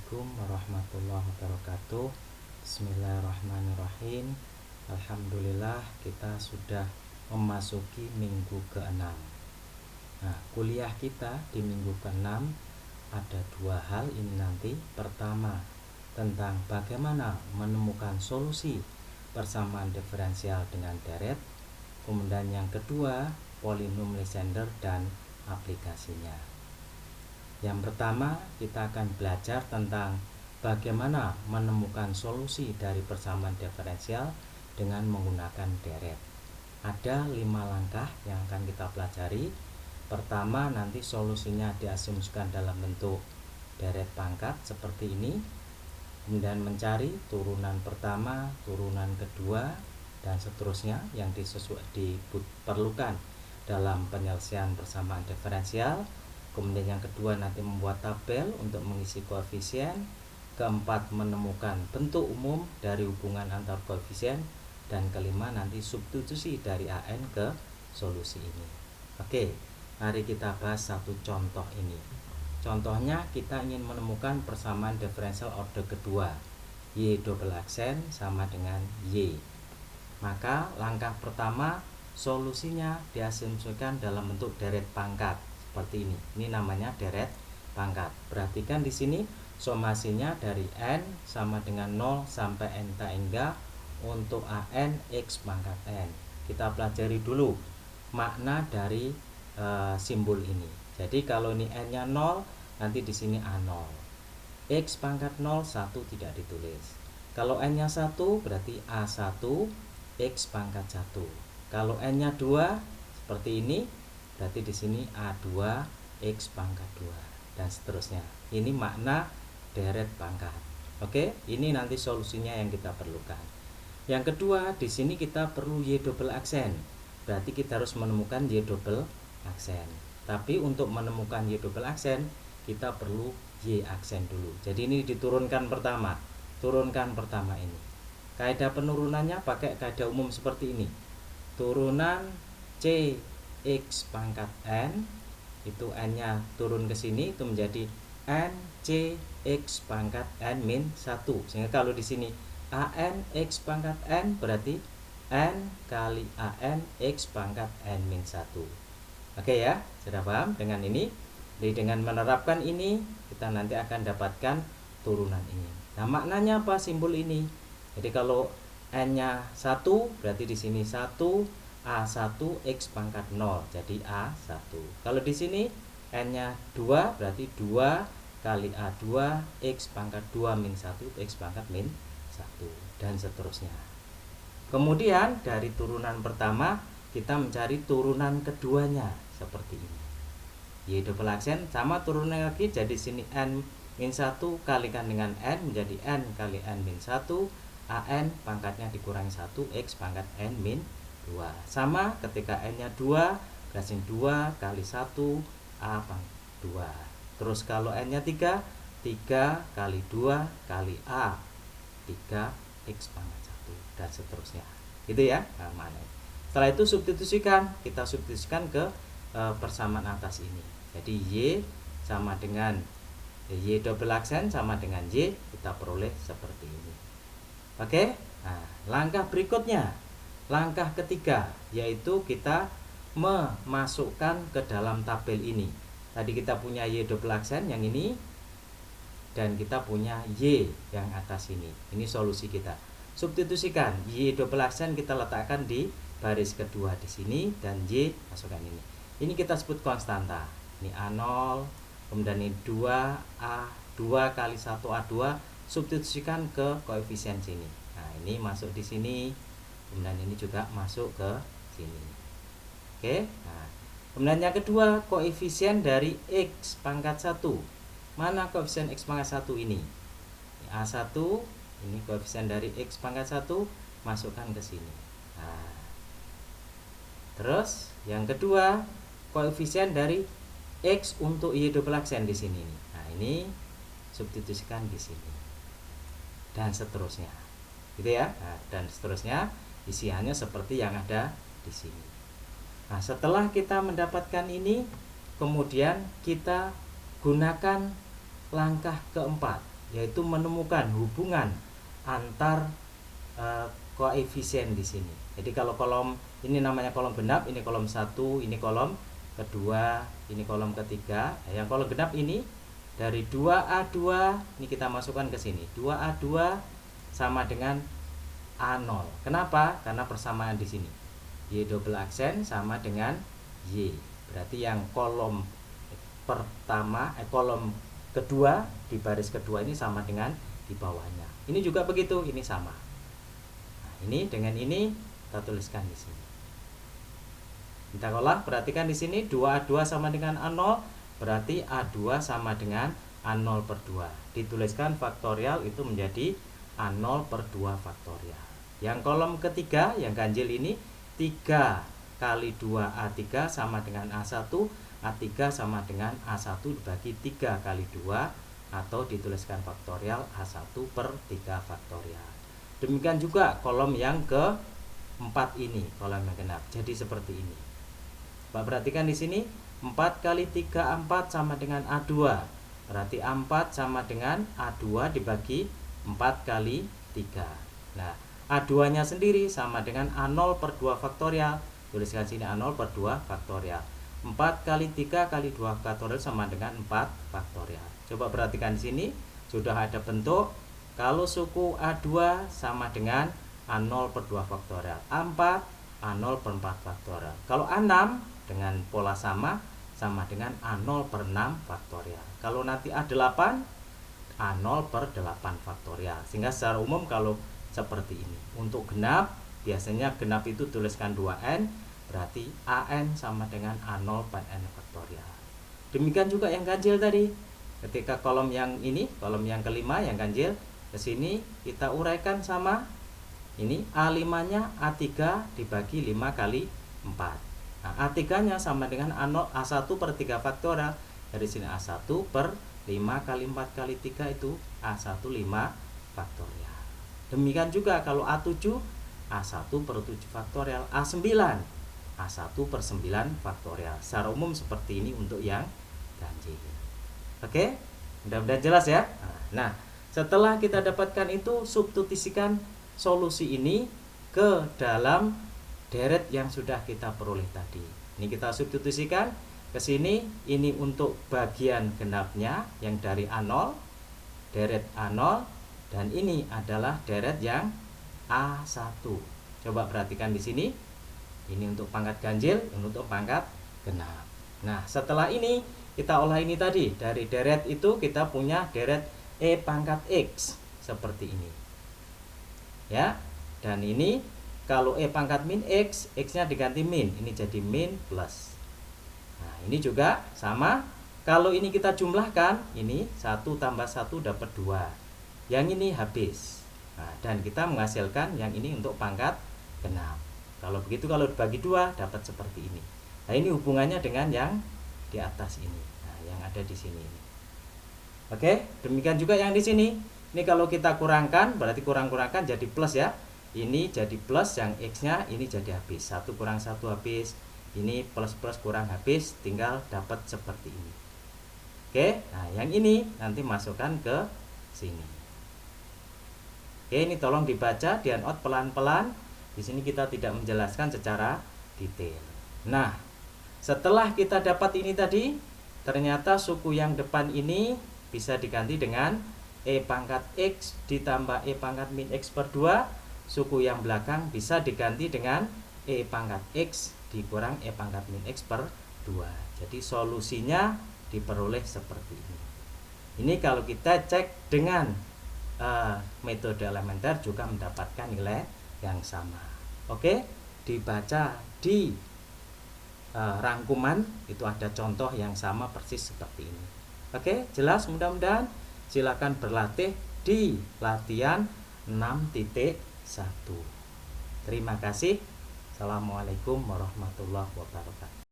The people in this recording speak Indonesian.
Assalamualaikum warahmatullahi wabarakatuh. Bismillahirrahmanirrahim. Alhamdulillah kita sudah memasuki minggu ke-6. Nah, kuliah kita di minggu ke-6 ada dua hal ini nanti. Pertama, tentang bagaimana menemukan solusi persamaan diferensial dengan deret. Kemudian yang kedua, polinom Lysander dan aplikasinya. Yang pertama, kita akan belajar tentang bagaimana menemukan solusi dari persamaan diferensial dengan menggunakan deret. Ada 5 langkah yang akan kita pelajari. Pertama, nanti solusinya diasumsikan dalam bentuk deret pangkat seperti ini. Kemudian mencari turunan pertama, turunan kedua, dan seterusnya yang diperlukan dalam penyelesaian persamaan diferensial. Kemudian yang kedua nanti membuat tabel untuk mengisi koefisien. Keempat, menemukan bentuk umum dari hubungan antar koefisien. Dan kelima, nanti substitusi dari AN ke solusi ini. Oke, mari kita bahas satu contoh ini. Contohnya kita ingin menemukan persamaan diferensial order kedua, Y double aksen sama dengan Y. Maka langkah pertama, solusinya diasumsikan dalam bentuk deret pangkat seperti ini. Ini namanya deret pangkat. Perhatikan di sini somasinya dari n sama dengan 0 sampai n tak hingga untuk AN X pangkat n. Kita pelajari dulu makna dari simbol ini. Jadi kalau ini n-nya 0, nanti di sini A0. X pangkat 0 1 tidak ditulis. Kalau n-nya 1 berarti A1 X pangkat 1. Kalau n-nya 2 seperti ini, berarti di sini A2 X pangkat 2 dan seterusnya. Ini makna deret pangkat. Oke, ini nanti solusinya yang kita perlukan. Yang kedua, di sini kita perlu Y double aksen. Berarti kita harus menemukan Y double aksen. Tapi untuk menemukan Y double aksen, kita perlu Y aksen dulu. Jadi ini diturunkan pertama. Turunkan pertama ini. Kaidah penurunannya pakai kaidah umum seperti ini. Turunan C X pangkat N, itu N-nya turun ke sini, itu menjadi N C X pangkat N min 1. Sehingga kalau di sini AN X pangkat N berarti N kali AN X pangkat N min 1. Oke ya, sudah paham dengan ini? Jadi dengan menerapkan ini, kita nanti akan dapatkan turunan ini. Nah, maknanya apa simbol ini? Jadi kalau N-nya 1, berarti di sini 1 A1 X pangkat 0, jadi A1. Kalau di sini N-nya 2, berarti 2 kali A2 X pangkat 2 min 1 X pangkat min 1, dan seterusnya. Kemudian dari turunan pertama kita mencari turunan keduanya seperti ini. Y double aksen sama turunan lagi, jadi sini N min 1 kalikan dengan N menjadi N kali N min 1, AN pangkatnya dikurangi 1 X pangkat N min 2. Sama ketika N-nya 2, berarti 2 kali 1 A pangkat 2. Terus kalau N-nya 3, 3 kali 2 kali A, 3 X pangkat 1, dan seterusnya. Gitu ya, nah, mana. Setelah itu kita substitusikan ke persamaan atas ini. Jadi Y sama dengan Y double aksen sama dengan Y, kita peroleh seperti ini. Oke, nah, langkah berikutnya, langkah ketiga, yaitu kita memasukkan ke dalam tabel ini. Tadi kita punya Y double aksen yang ini, dan kita punya Y yang atas ini. Ini solusi kita. Substitusikan Y double aksen kita letakkan di baris kedua di sini, dan Y masukkan ini. Ini kita sebut konstanta. Ini A0, kemudian ini 2A, 2 kali 1 A2, substitusikan ke koefisien sini. Nah, ini masuk di sini, kemudian ini juga masuk ke sini. Oke, nah, kemudian yang kedua, koefisien dari X pangkat 1. Mana koefisien X pangkat 1 ini? A1, ini koefisien dari X pangkat 1, masukkan ke sini. Nah, terus yang kedua, koefisien dari X untuk Y double aksen di sini. Nah, ini substitusikan di sini. Dan seterusnya. Gitu ya. Nah, dan seterusnya isiannya seperti yang ada di sini. Nah, setelah kita mendapatkan ini, kemudian kita gunakan langkah keempat. yaitu menemukan hubungan antar koefisien di sini. Jadi kalau kolom ini namanya kolom genap, ini kolom 1, ini kolom kedua, ini kolom ketiga. Yang kolom genap ini dari 2A2 ini kita masukkan ke sini. 2A2 sama dengan A0. Kenapa? Karena persamaan di sini. Y double aksen sama dengan Y. Berarti yang kolom pertama, kolom kedua di baris kedua ini sama dengan di bawahnya. Ini juga begitu, ini sama. Nah, ini dengan ini kita tuliskan di sini. Kita olah, perhatikan di sini 2A2 sama dengan A0, berarti A2 sama dengan A0 per 2. Dituliskan faktorial itu menjadi A0 per 2 faktorial. Yang kolom ketiga, yang ganjil ini 3 kali 2A3 sama dengan A1, A3 sama dengan A1 dibagi 3 kali 2, atau dituliskan faktorial A1 per 3 faktorial. Demikian juga kolom yang keempat ini, kolom yang genap. Jadi seperti ini. Pak perhatikan di sini 4 kali 3 A4 sama dengan A2. Berarti A4 sama dengan A2 dibagi 4 kali 3. Nah, A2 nya sendiri sama dengan A0 per 2 faktorial. Tuliskan sini A0 per 2 faktorial. 4 kali 3 kali 2 faktorial sama dengan 4 faktorial. Coba perhatikan di sini sudah ada bentuk. Kalau suku A2 sama dengan A0 per 2 faktorial. A4 A0 per 4 faktorial. Kalau A6 dengan pola sama dengan A0 per 6 faktorial. Kalau nanti A8 A0 per 8 faktorial. Sehingga secara umum kalau seperti ini. Untuk genap, biasanya genap itu tuliskan 2N, berarti AN sama dengan A0 per N faktorial. Demikian juga yang ganjil tadi. Ketika kolom yang ini, kolom yang kelima yang ganjil, ke sini kita uraikan sama ini A5-nya A3 dibagi 5 kali 4. Nah, A3-nya sama dengan A1 per 3 faktorial. Dari sini A1 per 5 kali 4 kali 3 itu A1 5 faktorial. Demikian juga kalau A7 A1 per 7 faktorial, A9 A1 per 9 faktorial. Secara umum seperti ini untuk yang ganjil. Oke? Mudah-mudahan jelas ya. Nah, setelah kita dapatkan itu, substitusikan solusi ini ke dalam deret yang sudah kita peroleh tadi. Ini kita substitusikan ke sini. Ini untuk bagian genapnya yang dari A0, deret A0, dan ini adalah deret yang A1. Coba perhatikan di sini. Ini untuk pangkat ganjil, ini untuk pangkat genap. Nah, setelah ini kita olah ini tadi. Dari deret itu kita punya deret E pangkat X seperti ini. Ya. Dan ini kalau E pangkat min X, X-nya diganti min. Ini jadi min plus. Nah, ini juga sama. Kalau ini kita jumlahkan, ini 1 tambah 1 dapat 2. Yang ini habis. Nah, dan kita menghasilkan yang ini untuk pangkat genap. Kalau begitu, kalau dibagi 2 dapat seperti ini. Nah, ini hubungannya dengan yang di atas ini. Nah, yang ada di sini ini. Oke, demikian juga yang di sini. Ini kalau kita kurangkan, berarti kurang-kurangkan jadi plus ya. Ini jadi plus, yang X-nya ini jadi habis. 1 kurang 1 habis. Ini plus-plus kurang habis, tinggal dapat seperti ini. Oke, nah yang ini nanti masukkan ke sini. Oke, ini tolong dibaca, di handout pelan-pelan. Di sini kita tidak menjelaskan secara detail. Nah, setelah kita dapat ini tadi, ternyata suku yang depan ini bisa diganti dengan E pangkat X ditambah E pangkat min X per 2. Suku yang belakang bisa diganti dengan E pangkat X dikurang E pangkat min X per 2. Jadi solusinya diperoleh seperti ini. Ini kalau kita cek dengan metode elementer juga mendapatkan nilai yang sama. Oke, dibaca di rangkuman itu ada contoh yang sama persis seperti ini. Oke, jelas mudah-mudahan. Silakan berlatih di latihan 6.1. Terima kasih. Assalamualaikum warahmatullahi wabarakatuh.